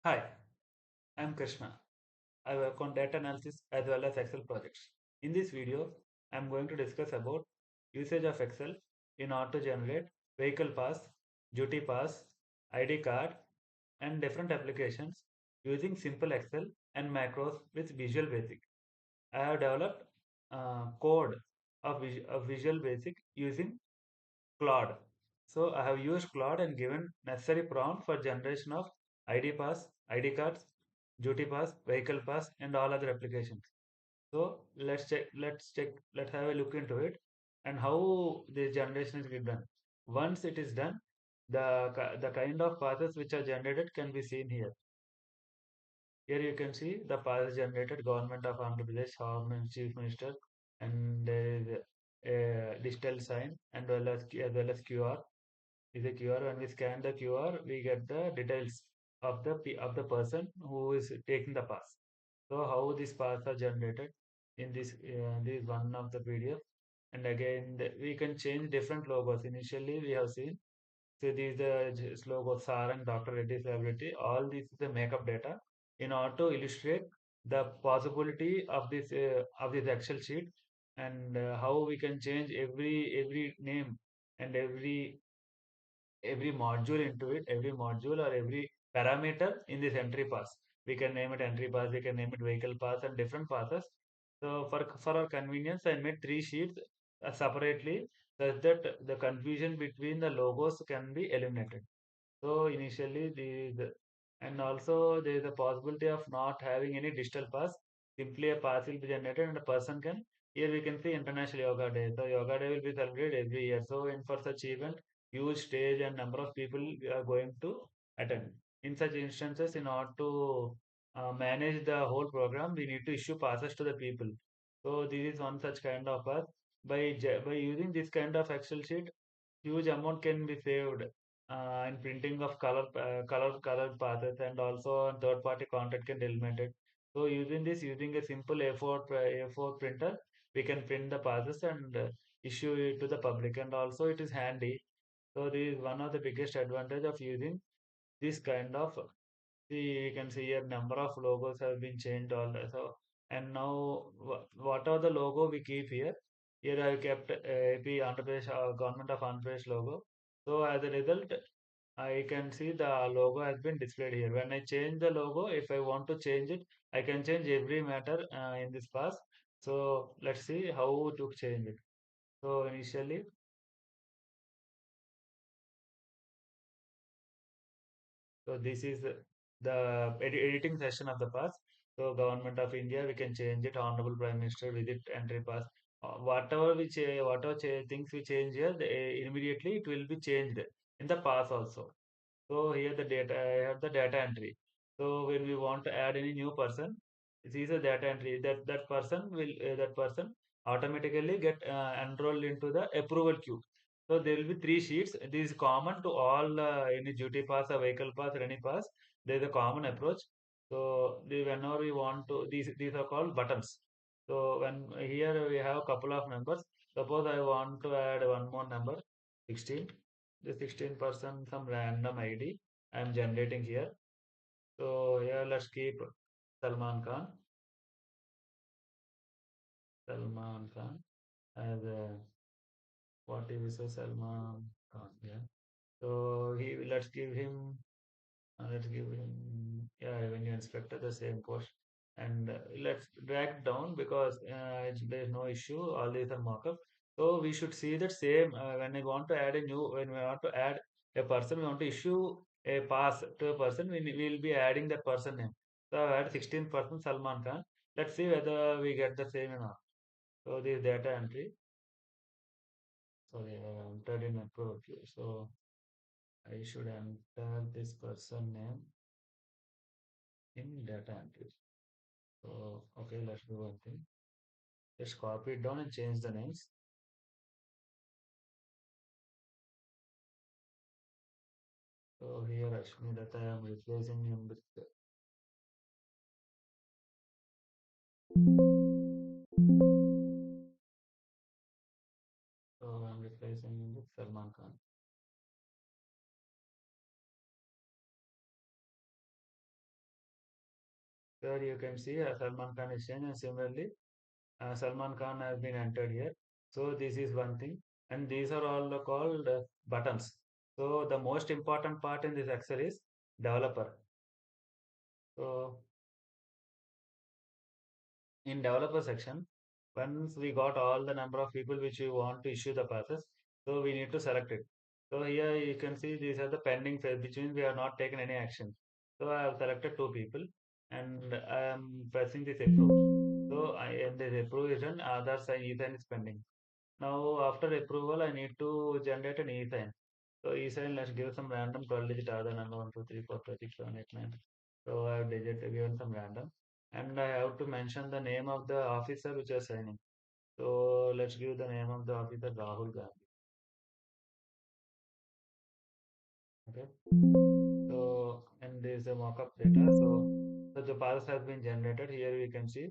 Hi, I'm Krishna. I work on data analysis as well as Excel projects. In this video, I'm going to discuss about usage of Excel in order to generate vehicle pass, duty pass, ID card, and different applications using simple Excel and macros with Visual Basic. I have developed code of Visual Basic using Claude. So I have used Claude and given necessary prompt for generation of ID pass, ID cards, duty pass, vehicle pass, and all other applications. So let's have a look into it and how the generation is done. Once it is done, the kind of passes which are generated can be seen here. Here you can see the passes generated government of Andhra Pradesh, Home Chief Minister, and there is a digital sign and as well as QR is a QR. When we scan the QR, we get the details of the person who is taking the pass. So how these pass are generated in this one of the PDF, and again we can change different logos. Initially we have seen so these the logo Sarang, Dr. Reddy's Laboratory. All this is the makeup data in order to illustrate the possibility of this Excel sheet and how we can change every name and every module into it, every module or every parameter in this entry pass. We can name it entry pass, we can name it vehicle pass and different passes. So for our convenience, I made three sheets separately such that the confusion between the logos can be eliminated. So initially and also there is a possibility of not having any digital pass. Simply a pass will be generated and a person can. Here we can see International Yoga Day. So Yoga Day will be celebrated every year. So in for such event, huge stage and number of people are going to attend. In such instances, in order to manage the whole program, we need to issue passes to the people. So this is one such kind of pass. By using this kind of Excel sheet, huge amount can be saved in printing of colored passes and also third party content can be eliminated. So using a simple A4 printer, we can print the passes and issue it to the public, and also it is handy. So this is one of the biggest advantage of using this kind of. See, you can see here number of logos have been changed all so and now whatever the logo we keep here. Here I kept AP Andhra Pradesh government of Andhra Pradesh logo. So as a result, I can see the logo has been displayed here. When I change the logo, if I want to change it, I can change every matter in this pass. So let's see how to change it. So initially, so this is editing session of the pass. So Government of India, we can change it. Honorable Prime Minister visit entry pass. Whatever things we change here, immediately it will be changed in the pass also. So here the data, I have the data entry. So when we want to add any new person, this is a data entry. That person automatically get enrolled into the approval queue. So there will be three sheets. This is common to all any duty pass or vehicle pass or any pass. There is a common approach. So whenever we want to, these are called buttons. So when here we have a couple of numbers. Suppose I want to add one more number, 16. The 16% some random ID I am generating here. So here let's keep Salman Khan. Salman Khan as a what is this? Salman Khan. Yeah. So he let's give him yeah revenue inspector the same post and let's drag down because there is no issue. All these are markup. So we should see that same when I want to add a new when we want to add a person, we want to issue a pass to a person. We will be adding that person name. So I add 16% Salman Khan. Let's see whether we get the same or not. So this data entry. Sorry, I entered in approach. So I should enter this person name in data entry. So, okay, let's do one thing. Just copy it down and change the names. So here, Ashmi that I am replacing him with. So I'm replacing him with Salman Khan. Here you can see Salman Khan is changed, and similarly Salman Khan has been entered here. So this is one thing, and these are all called buttons. So the most important part in this Excel is developer. So in developer section, once we got all the number of people which we want to issue the passes, so we need to select it. So here you can see these are the pending phase, which means we have not taken any action. So I have selected two people and I am pressing this approve. So I and this approve is done, other sign e-sign is pending. Now after approval, I need to generate an e-sign. So e-sign, let's give some random 12 digit other number 1, 2, 3, 4, 5, 6, 7, 8, 9. So I have given some random and I have to mention the name of the officer which is signing. So let's give the name of the officer Rahul Gandhi. Okay. So and there is a mock-up data. So the paths has been generated. Here we can see,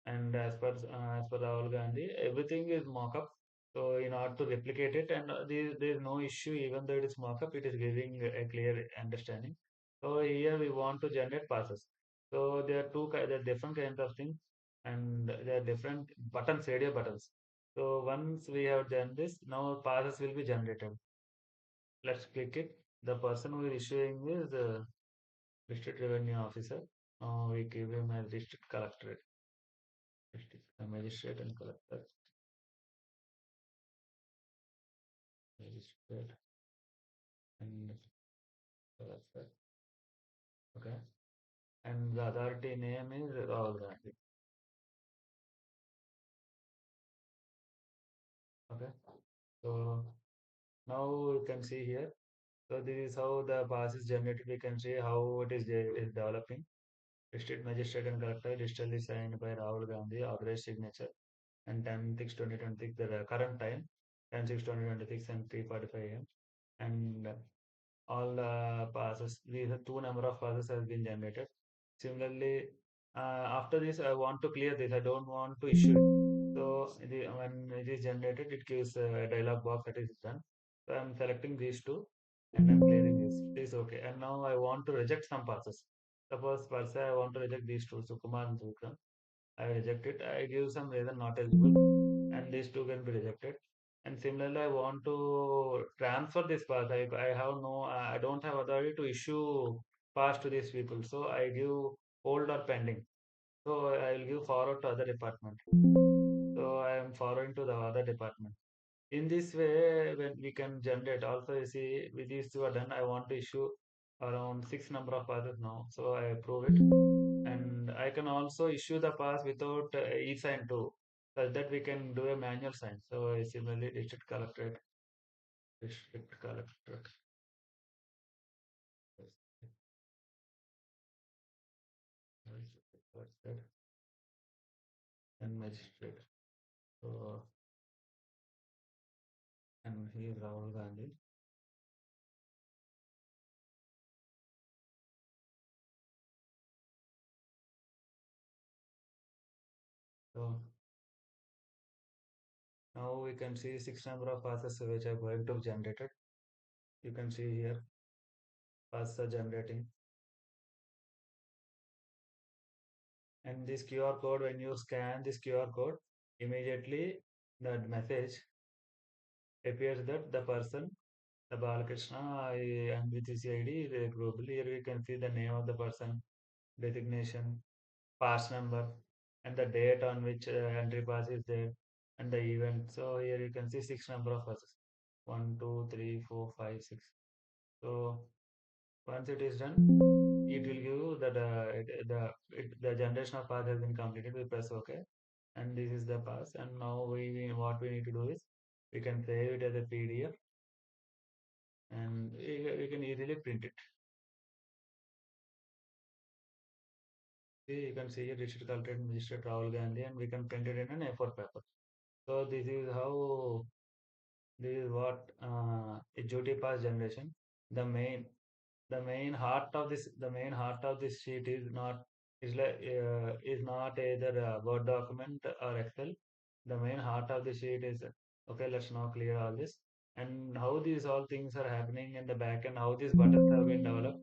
and as per Rahul Gandhi, everything is mock-up. So in order to replicate it, and there is no issue even though it is mock-up, it is giving a clear understanding. So here we want to generate passes. So there are different kinds of things, and there are different buttons, radio buttons. So once we have done this, now passes will be generated. Let's click it. The person who is issuing is district revenue officer. We give him as district collectorate, district magistrate and collector, magistrate and collector. Okay, and the authority name is Rahul Gandhi. Okay, so now you can see here. So this is how the pass is generated. We can see how it is developing. District magistrate and collector digitally signed by Rahul Gandhi, authorized signature, and 10/6/2026, the current time, 10/6/2026 and 3:45 a.m. And all passes, these are two number of passes has been generated. Similarly, after this, I want to clear this. I don't want to issue it. So when it is generated, it gives a dialog box that is done. So I'm selecting these two and I'm clearing this. This is okay. And now I want to reject some passes. Suppose per se I want to reject these two, Sukumar and Vikram. I reject it. I give some reason not eligible, and these two can be rejected. And similarly, I want to transfer this pass. I have no, I don't have authority to issue pass to these people. So I give hold or pending. So I will give forward to other department. So I am forwarding to the other department. In this way, when we can generate, also you see, with these two are done, I want to issue around six number of passes now. So I approve it. And I can also issue the pass without e-sign too, such that we can do a manual sign. So similarly, district collectorate, collectorate, and magistrate. So and he is Rahul Gandhi. So now we can see six number of passes which are going to be generated. You can see here passes are generating, and this QR code, when you scan this QR code, immediately that message appears that the person, the Balakrishna, and with his ID globally. Here we can see the name of the person, designation, pass number, and the date on which entry pass is there, and the event. So here you can see six number of passes. 1, 2, 3, 4, 5, 6. So once it is done, it will give you that the generation of path has been completed. We press OK, and this is the pass. And now what we need to do is we can save it as a PDF, and we can easily print it. See, you can see here district collector Mr. Rahul Gandhi, and we can print it in an A4 paper. So this is what a duty pass generation. The main the main heart of this sheet is not either a Word document or Excel. The main heart of the sheet is okay. Let's now clear all this and how these all things are happening in the back end, how these buttons have been developed.